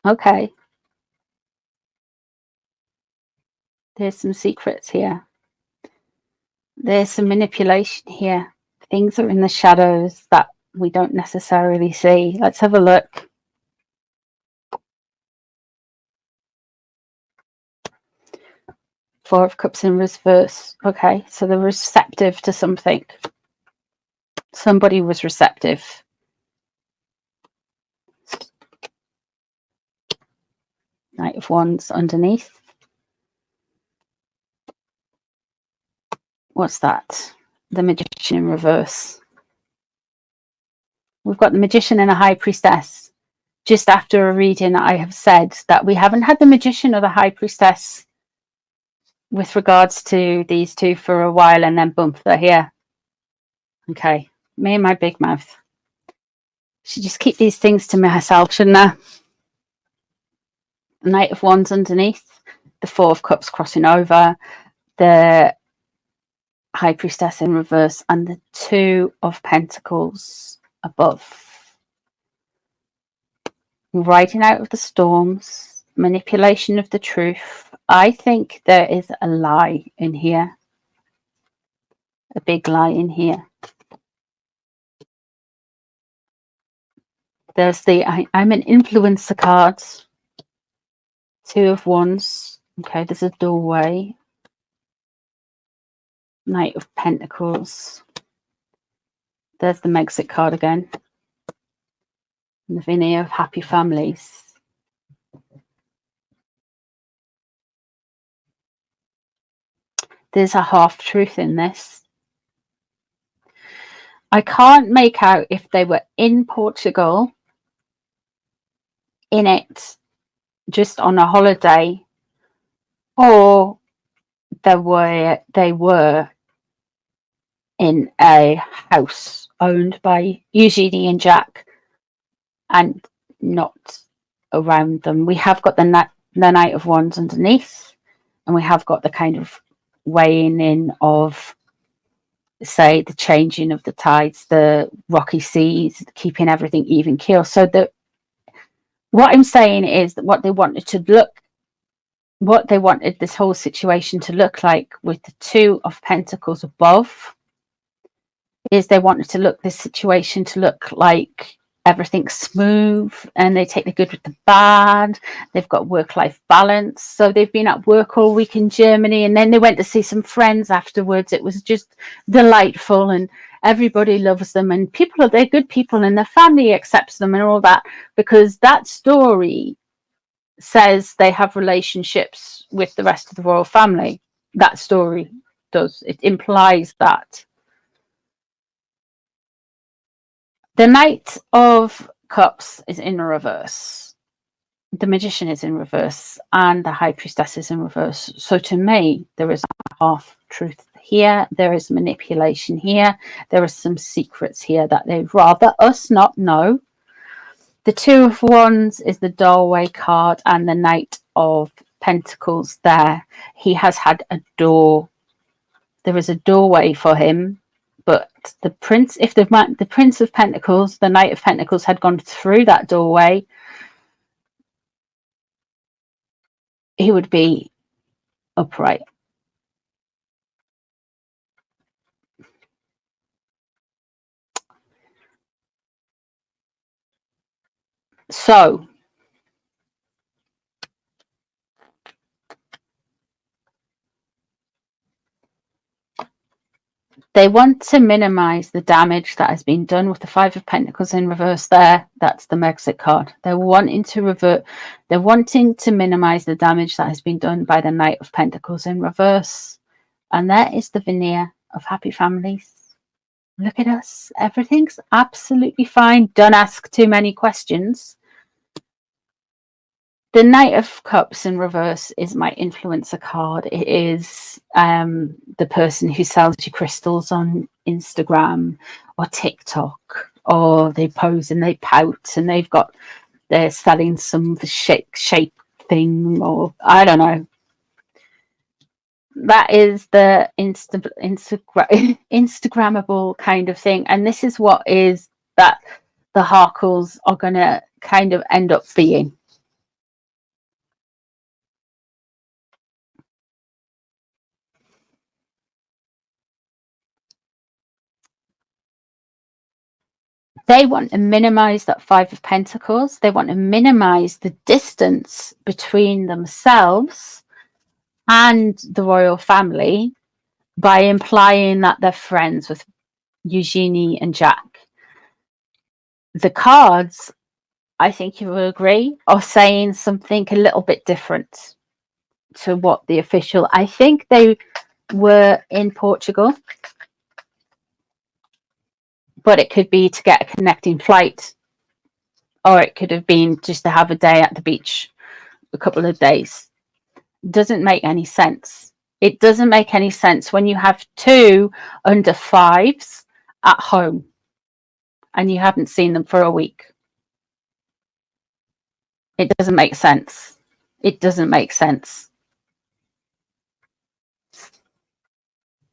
Okay. There's some secrets here. There's some manipulation here. Things are in the shadows that we don't necessarily see. Let's have a look. Four of Cups in reverse. Okay, so they're receptive to something. Somebody was receptive. Knight of Wands underneath. What's that? The Magician in reverse. We've got the Magician and a High Priestess. Just after a reading, I have said that we haven't had the Magician or the High Priestess with regards to these two for a while, and then boom, they're here. Okay, me and my big mouth. Should just keep these things to myself, shouldn't I? The Knight of Wands underneath, the Four of Cups crossing over, the High Priestess in reverse, and the Two of Pentacles above. Riding out of the storms, manipulation of the truth. I think there is a lie in here. A big lie in here. There's the I'm an influencer card. Two of Wands. Okay, there's a doorway. Knight of Pentacles. There's the Megxit card again. And the veneer of happy families. There's a half truth in this. I can't make out if they were in Portugal, in it, just on a holiday, or they were in a house owned by Eugenie and Jack and not around them. We have got the Knight of Wands underneath, and we have got the kind of weighing in of, say, the changing of the tides, the rocky seas, keeping everything even keel. So that what I'm saying is that what they wanted this whole situation to look like with the Two of Pentacles above is they wanted this situation to look like everything's smooth, and they take the good with the bad. They've got work-life balance. So they've been at work all week in Germany, and then they went to see some friends afterwards. It was just delightful, and everybody loves them, and they're good people, and their family accepts them and all that, because that story says they have relationships with the rest of the royal family. That story does. It implies that. The Knight of Cups is in reverse. The Magician is in reverse, and the High Priestess is in reverse. So to me, there is a half truth here. There is manipulation here. There are some secrets here that they'd rather us not know. The Two of Wands is the doorway card, and the Knight of Pentacles there. He has had a door. There is a doorway for him. But the Prince, if the Prince of Pentacles, the Knight of Pentacles had gone through that doorway, he would be upright. So they want to minimize the damage that has been done with the Five of Pentacles in reverse there. That's the Megxit card. They're wanting to minimize the damage that has been done by the Knight of Pentacles in reverse. And there is the veneer of happy families. Look at us. Everything's absolutely fine. Don't ask too many questions. The Knight of Cups in reverse is my influencer card. It is the person who sells you crystals on Instagram or TikTok, or they pose and they pout and they're selling some shape thing, or I don't know. That is the Instagrammable kind of thing. And this is what is that the Harkles are going to kind of end up being. They want to minimize that Five of Pentacles. They want to minimize the distance between themselves and the royal family by implying that they're friends with Eugenie and Jack. The cards, I think you will agree, are saying something a little bit different to what the official. I think they were in Portugal, but it could be to get a connecting flight, or it could have been just to have a day at the beach, a couple of days. Doesn't make any sense. It doesn't make any sense when you have two under fives at home and you haven't seen them for a week. It doesn't make sense. It doesn't make sense.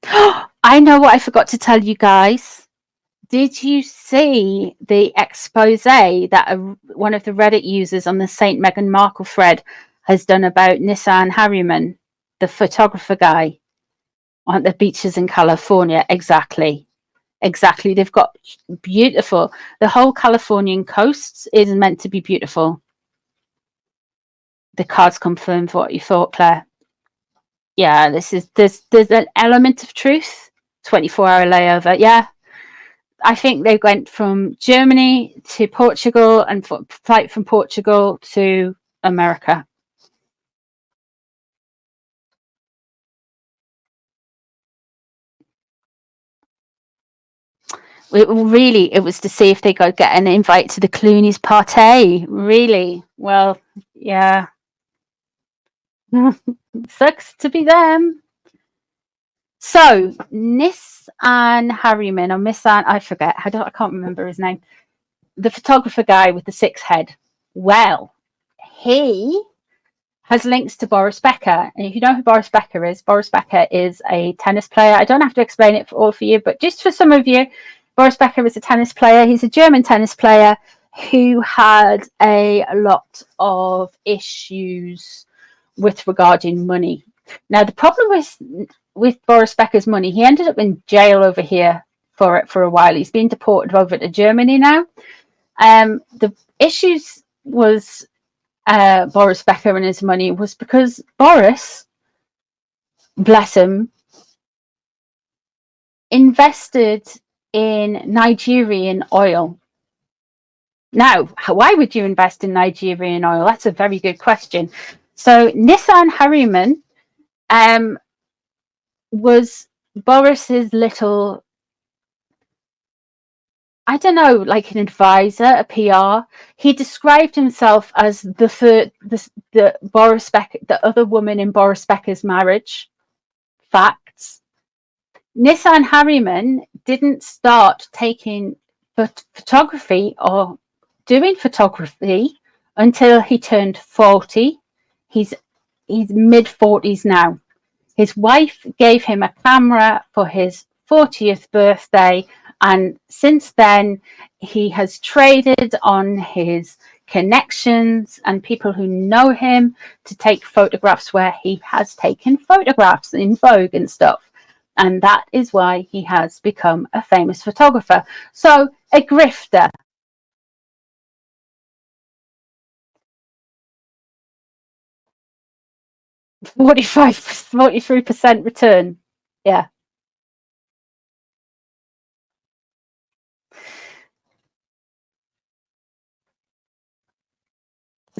I know what I forgot to tell you guys. Did you see the expose that one of the Reddit users on the St. Meghan Markle thread has done about Nissan Harriman, the photographer guy on the beaches in California? Exactly. They've got beautiful. The whole Californian coast is meant to be beautiful. The cards confirmed what you thought, Claire. Yeah, there's an element of truth. 24-hour layover. Yeah. I think they went from Germany to Portugal and flight from Portugal to America. It was to see if they could get an invite to the Clooney's party. Really? Well, yeah. Sucks to be them. So, Nissan Harriman, or Missan, I forget. I can't remember his name. The photographer guy with the 6 head. Well, he has links to Boris Becker. And if you know who Boris Becker is a tennis player. I don't have to explain it for you, but just for some of you, Boris Becker is a tennis player. He's a German tennis player who had a lot of issues with regarding money. Now, the problem with Boris Becker's money, he ended up in jail over here for a while. He's been deported over to Germany now. The issues was Boris Becker and his money was because Boris, bless him, invested in Nigerian oil. Now, why would you invest in Nigerian oil? That's a very good question. So Nissan Harriman was Boris's little, I don't know, like an advisor, a PR. He described himself as the Boris Becker, the other woman in Boris Becker's marriage. Facts. Nissan Harriman didn't start taking photography or doing photography until he turned 40. He's mid-40s now. His wife gave him a camera for his 40th birthday, and since then he has traded on his connections and people who know him to take photographs where he has taken photographs in Vogue and stuff. And that is why he has become a famous photographer. So, a grifter. $45, 43% return. Yeah.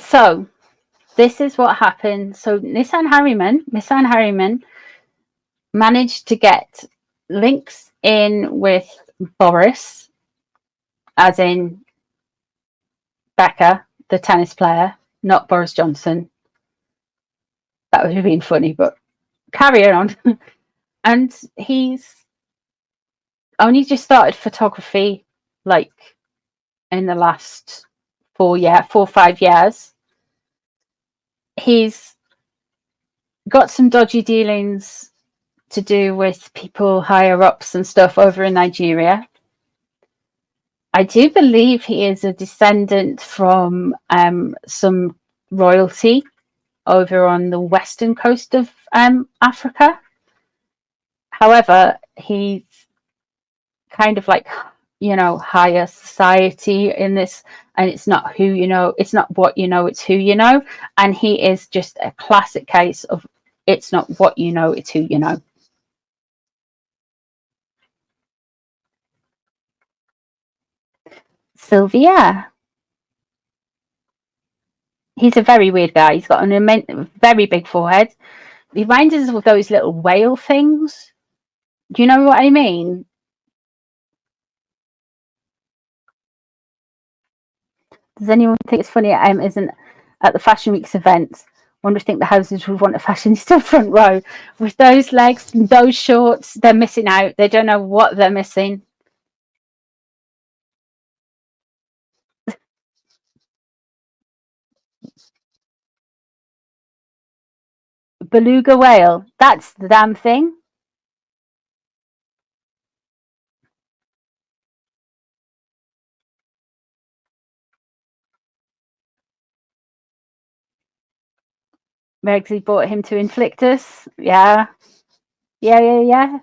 So, this is what happened. So, Nissan Harriman managed to get links in with Boris, as in Becker, the tennis player, not Boris Johnson. That would have been funny, but carry on. And he's only just started photography like in the last 4 or 5 years. He's got some dodgy dealings to do with people higher ups and stuff over in Nigeria. I do believe he is a descendant from some royalty over on the western coast of Africa. However, he's kind of like higher society in this, and it's not who you know, it's not what you know, it's who you know. And he is just a classic case of it's not what you know, it's who you know. Sylvia, he's a very weird guy. He's got an immense, very big forehead. He reminds us of those little whale things. Do you know what I mean? Does anyone think it's funny isn't at the Fashion Week's events? Wonder if think the houses would want a fashionista front row with those legs, those shorts. They're missing out. They don't know what they're missing. Beluga whale. That's the damn thing. Meggsy bought him to inflict us. Yeah. Yeah, yeah, yeah.